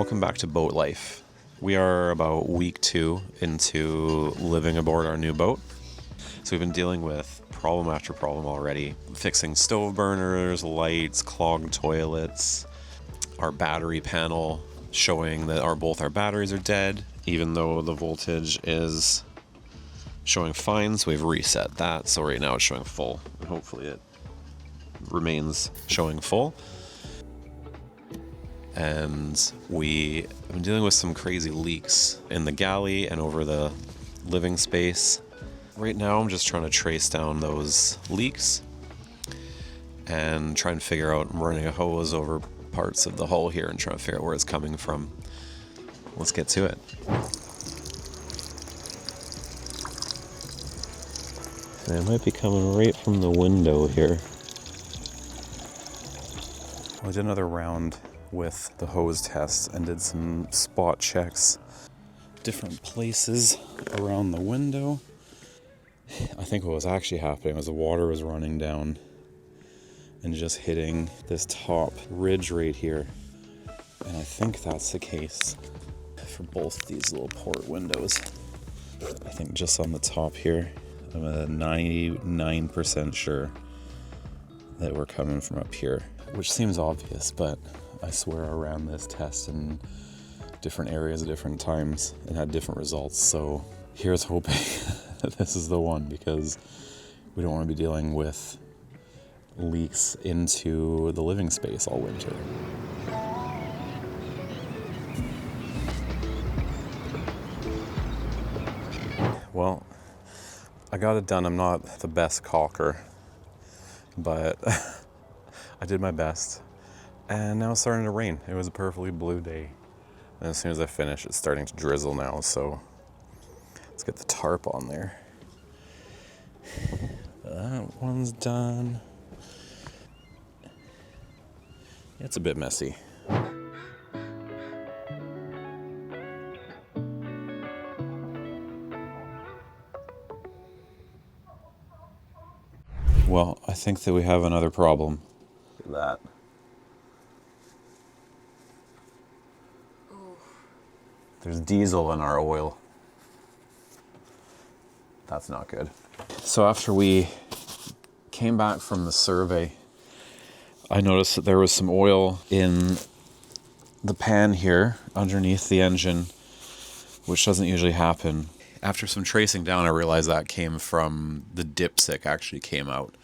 Welcome back to Boat Life. We are about week 2 into living aboard our new boat. So we've been dealing with problem after problem already. Fixing stove burners, lights, clogged toilets, our battery panel showing that both our batteries are dead, even though the voltage is showing fine, so we've reset that. So right now it's showing full, and hopefully it remains showing full. And we have been dealing with some crazy leaks in the galley and over the living space. Right now I'm just trying to trace down those leaks and try and figure out, I'm running a hose over parts of the hull here and trying to figure out where it's coming from. Let's get to it. And it might be coming right from the window here. I did another round with the hose test and did some spot checks, different places around the window. I think what was actually happening was the water was running down and just hitting this top ridge right here. And I think that's the case for both these little port windows. I think just on the top here, I'm 99% sure that we're coming from up here, which seems obvious, but I swear I ran this test in different areas at different times and had different results. So here's hoping that this is the one, because we don't want to be dealing with leaks into the living space all winter. Well, I got it done. I'm not the best caulker, but I did my best. And now it's starting to rain. It was a perfectly blue day. And as soon as I finish, it's starting to drizzle now, so let's get the tarp on there. That one's done. It's a bit messy. Well, I think that we have another problem. Look at that. There's diesel in our oil. That's not good. So after we came back from the survey, I noticed that there was some oil in the pan here underneath the engine, which doesn't usually happen. After some tracing down, I realized that came from the dipstick actually came out.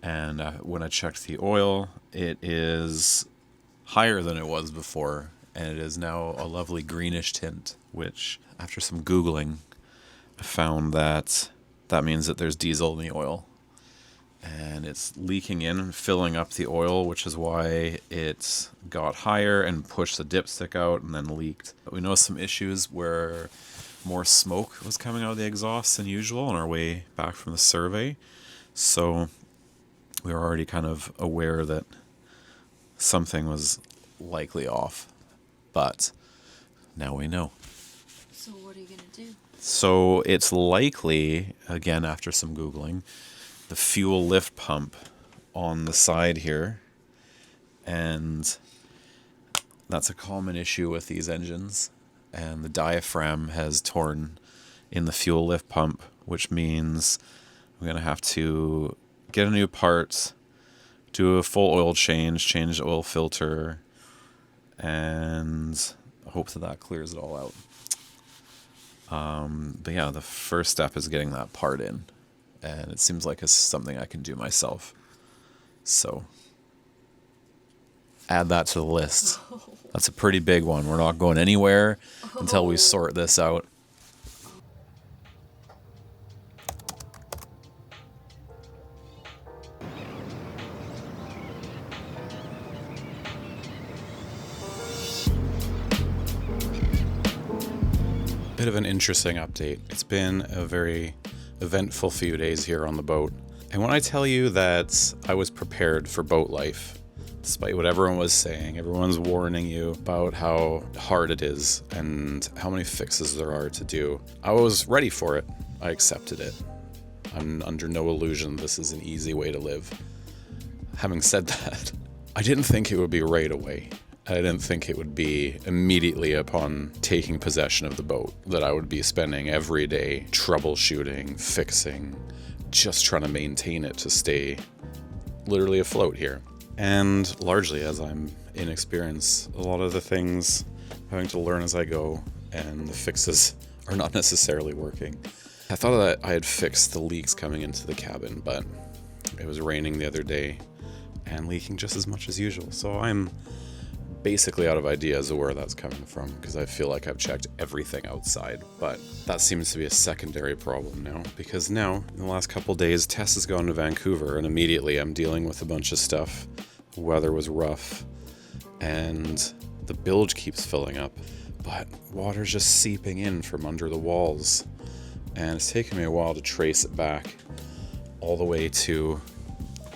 And when I checked the oil, it is higher than it was before. And it is now a lovely greenish tint, which after some Googling, I found that means that there's diesel in the oil. And it's leaking in, filling up the oil, which is why it got higher and pushed the dipstick out and then leaked. We noticed some issues where more smoke was coming out of the exhaust than usual on our way back from the survey. So we were already kind of aware that something was likely off. But now we know. So what are you going to do? So it's likely, again after some Googling, the fuel lift pump on the side here. And that's a common issue with these engines. And the diaphragm has torn in the fuel lift pump, which means we're going to have to get a new part, do a full oil change the oil filter, and hope that clears it all out. But yeah, the first step is getting that part in, and it seems like it's something I can do myself. So add that to the list. That's a pretty big one. We're not going anywhere until we sort this out. Bit of an interesting update. It's been a very eventful few days here on the boat. And when I tell you that I was prepared for boat life, despite what everyone was saying, everyone's warning you about how hard it is and how many fixes there are to do, I was ready for it. I accepted it. I'm under no illusion this is an easy way to live. Having said that, I didn't think it would be right away. I didn't think it would be immediately upon taking possession of the boat that I would be spending every day troubleshooting, fixing, just trying to maintain it to stay literally afloat here. And largely as I'm inexperienced, a lot of the things I'm having to learn as I go, and the fixes are not necessarily working. I thought that I had fixed the leaks coming into the cabin, but it was raining the other day and leaking just as much as usual. So I'm basically out of ideas of where that's coming from, because I feel like I've checked everything outside. But that seems to be a secondary problem now, because now, in the last couple days, Tess has gone to Vancouver, and immediately I'm dealing with a bunch of stuff. The weather was rough, and the bilge keeps filling up, but water's just seeping in from under the walls, and it's taken me a while to trace it back all the way to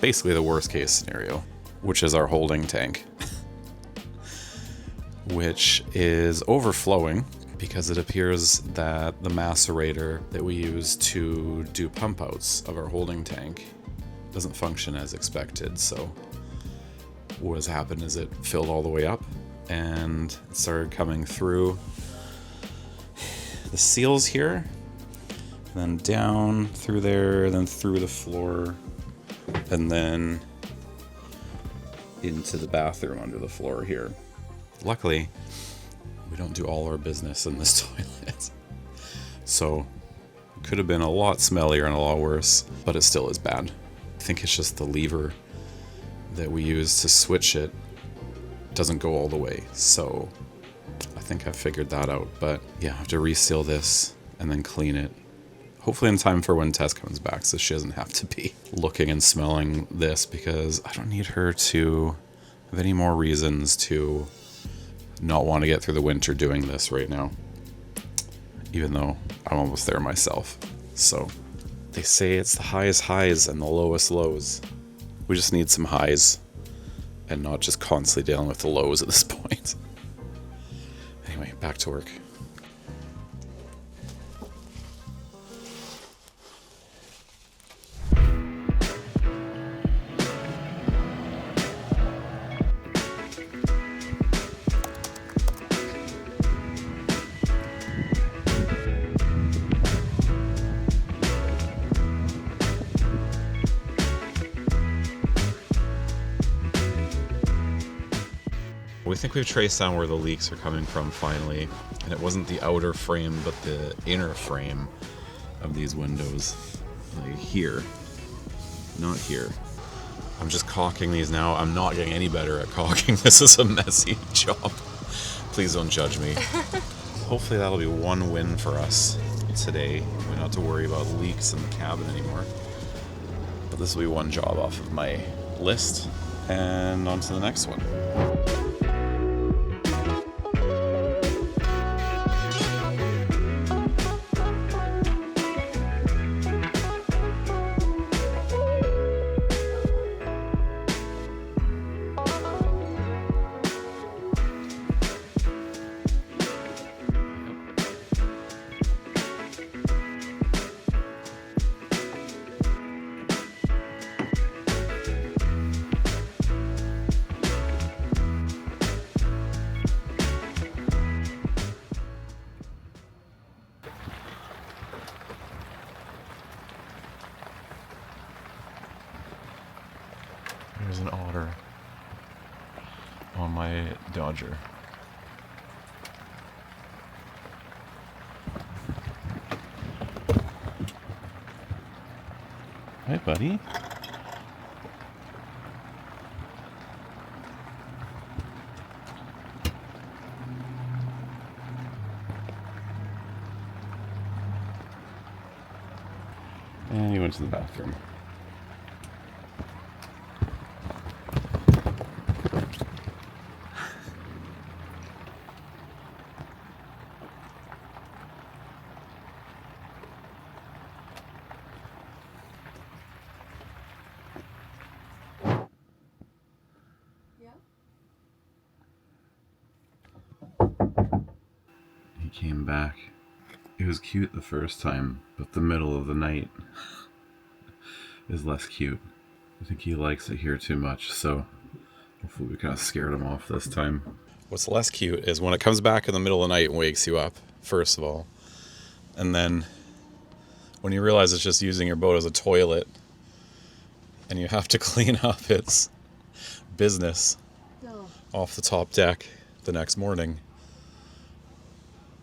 basically the worst case scenario, which is our holding tank, which is overflowing because it appears that the macerator that we use to do pump outs of our holding tank doesn't function as expected. So what has happened is it filled all the way up and it started coming through the seals here, then down through there, then through the floor, and then into the bathroom under the floor here. Luckily, we don't do all our business in this toilet. So, it could have been a lot smellier and a lot worse, but it still is bad. I think it's just the lever that we use to switch it doesn't go all the way. So, I think I figured that out. But yeah, I have to reseal this and then clean it. Hopefully in time for when Tess comes back, so she doesn't have to be looking and smelling this, because I don't need her to have any more reasons to not want to get through the winter doing this right now, even though I'm almost there myself. So they say it's the highest highs and the lowest lows. We just need some highs and not just constantly dealing with the lows at this point. Anyway, back to work. We think we've traced down where the leaks are coming from finally, and it wasn't the outer frame but the inner frame of these windows, like here, not here. I'm just caulking these now. I'm not getting any better at caulking. This is a messy job. Please don't judge me. Hopefully that'll be one win for us today. We don't have to worry about leaks in the cabin anymore. But this will be one job off of my list, and on to the next one. There's an otter on my Dodger. Hi, buddy. And he went to the bathroom. He came back. It was cute the first time, but the middle of the night is less cute. I think he likes it here too much, so Hopefully we kind of scared him off this time. What's less cute is when it comes back in the middle of the night and wakes you up, first of all. And then when you realize it's just using your boat as a toilet and you have to clean up its business off the top deck the next morning.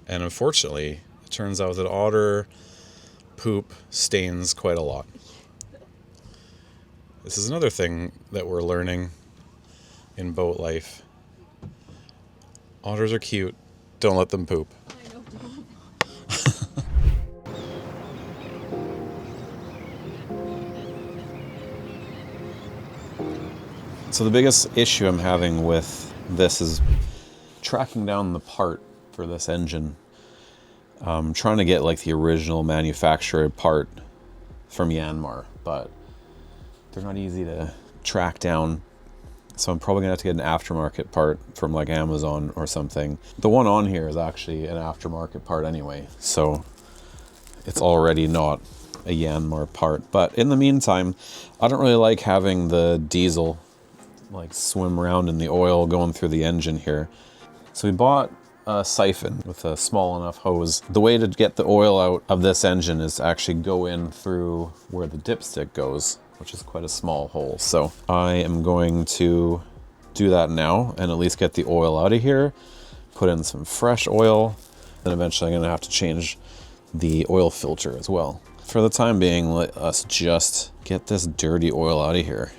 And unfortunately, it turns out that otter poop stains quite a lot. This is another thing that we're learning in boat life. Otters are cute. Don't let them poop. I know. So the biggest issue I'm having with this is tracking down the part for this engine. I'm trying to get like the original manufacturer part from Yanmar, but they're not easy to track down. So I'm probably gonna have to get an aftermarket part from like Amazon or something. The one on here is actually an aftermarket part anyway, so it's already not a Yanmar part. But in the meantime, I don't really like having the diesel like swim around in the oil going through the engine here. So we bought a siphon with a small enough hose. The way to get the oil out of this engine is to actually go in through where the dipstick goes, which is quite a small hole. So I am going to do that now and at least get the oil out of here, put in some fresh oil, then eventually I'm gonna have to change the oil filter as well. For the time being, let us just get this dirty oil out of here.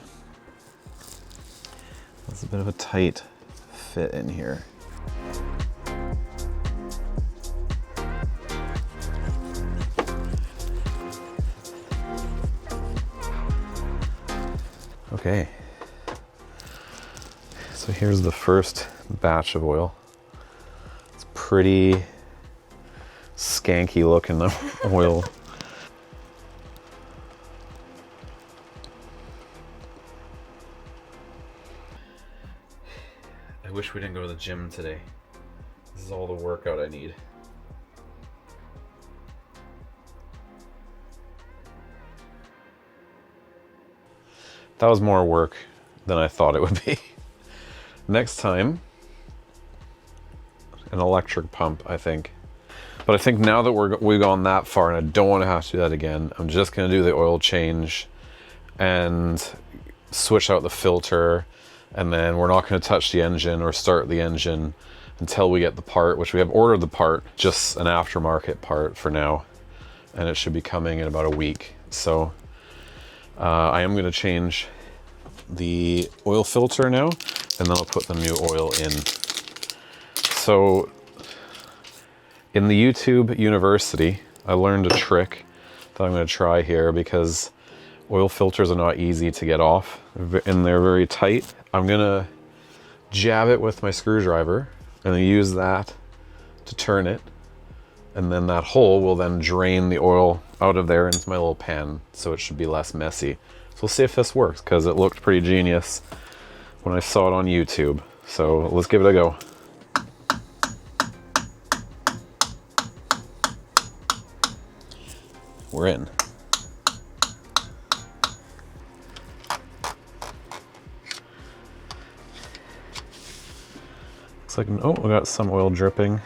That's a bit of a tight fit in here. Okay, so here's the first batch of oil. It's pretty skanky looking oil. I wish we didn't go to the gym today. This is all the workout I need. That was more work than I thought it would be. Next time, an electric pump, I think. But I think now that we've gone that far and I don't want to have to do that again, I'm just going to do the oil change and switch out the filter, and then we're not going to touch the engine or start the engine until we get the part, which we have ordered the part, just an aftermarket part for now, and it should be coming in about a week. So I am going to change the oil filter now, and then I'll put the new oil in. So in the YouTube University, I learned a trick that I'm going to try here, because oil filters are not easy to get off and they're very tight. I'm going to jab it with my screwdriver and then use that to turn it, and then that hole will then drain the oil out of there into my little pan, so it should be less messy. So we'll see if this works, because it looked pretty genius when I saw it on YouTube. So let's give it a go. We're in. Looks like, oh, we got some oil dripping.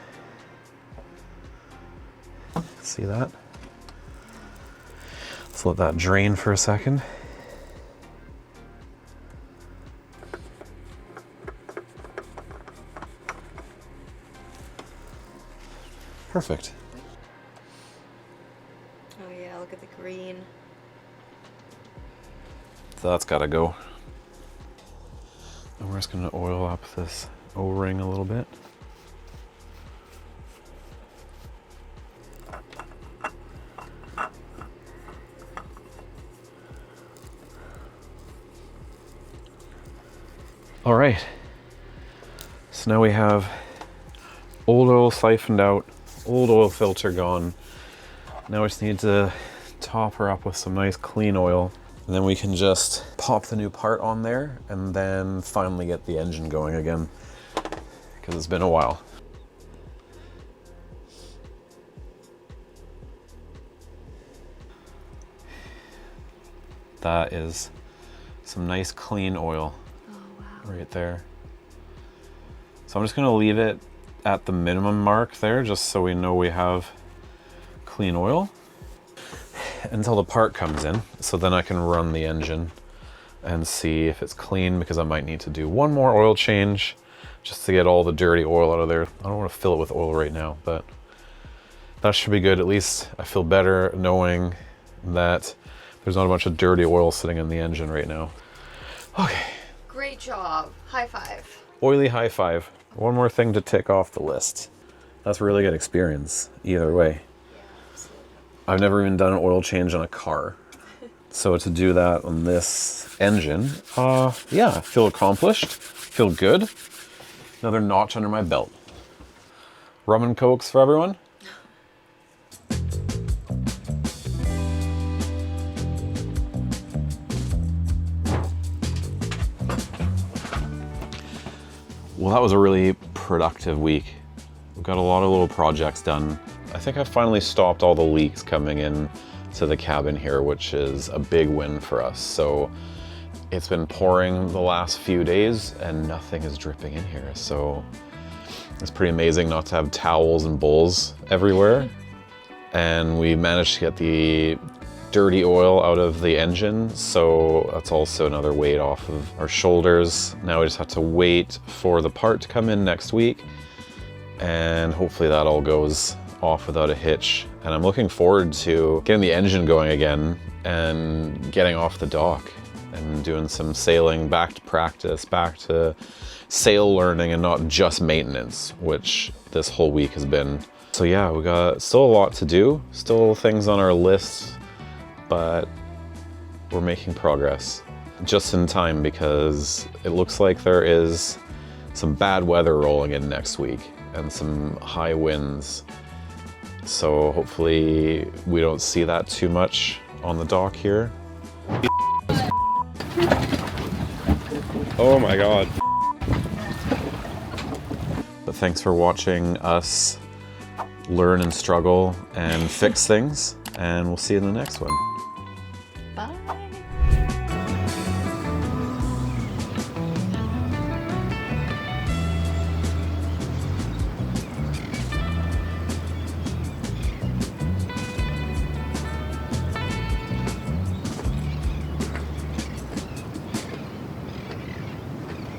See that? Let's let that drain for a second. Perfect. Oh yeah, look at the green. So that's gotta go. And we're just gonna oil up this O-ring a little bit. All right, so now we have old oil siphoned out, old oil filter gone. Now we just need to top her up with some nice clean oil, and then we can just pop the new part on there and then finally get the engine going again, because it's been a while. That is some nice clean oil. Oh wow. right there. So I'm just gonna leave it at the minimum mark there, just so we know we have clean oil until the part comes in. So then I can run the engine and see if it's clean, because I might need to do one more oil change just to get all the dirty oil out of there. I don't want to fill it with oil right now, but that should be good. At least I feel better knowing that there's not a bunch of dirty oil sitting in the engine right now. Okay. Great job. High five. Oily high five. One more thing to tick off the list. That's a really good experience either way. Yeah, absolutely. I've never even done an oil change on a car. So to do that on this engine, yeah, I feel accomplished, feel good. Another notch under my belt. Rum and Cokes for everyone. Well, that was a really productive week. We've got a lot of little projects done. I think I finally stopped all the leaks coming in to the cabin here, which is a big win for us. So it's been pouring the last few days and nothing is dripping in here. So it's pretty amazing not to have towels and bowls everywhere. And we managed to get the dirty oil out of the engine, so that's also another weight off of our shoulders. Now we just have to wait for the part to come in next week, and hopefully that all goes off without a hitch. And I'm looking forward to getting the engine going again and getting off the dock and doing some sailing, back to practice, back to sail learning and not just maintenance, which this whole week has been. So yeah, we got still a lot to do, still things on our list, but we're making progress just in time, because it looks like there is some bad weather rolling in next week and some high winds. So hopefully we don't see that too much on the dock here. Oh my God. But thanks for watching us learn and struggle and fix things, and we'll see you in the next one. Bye.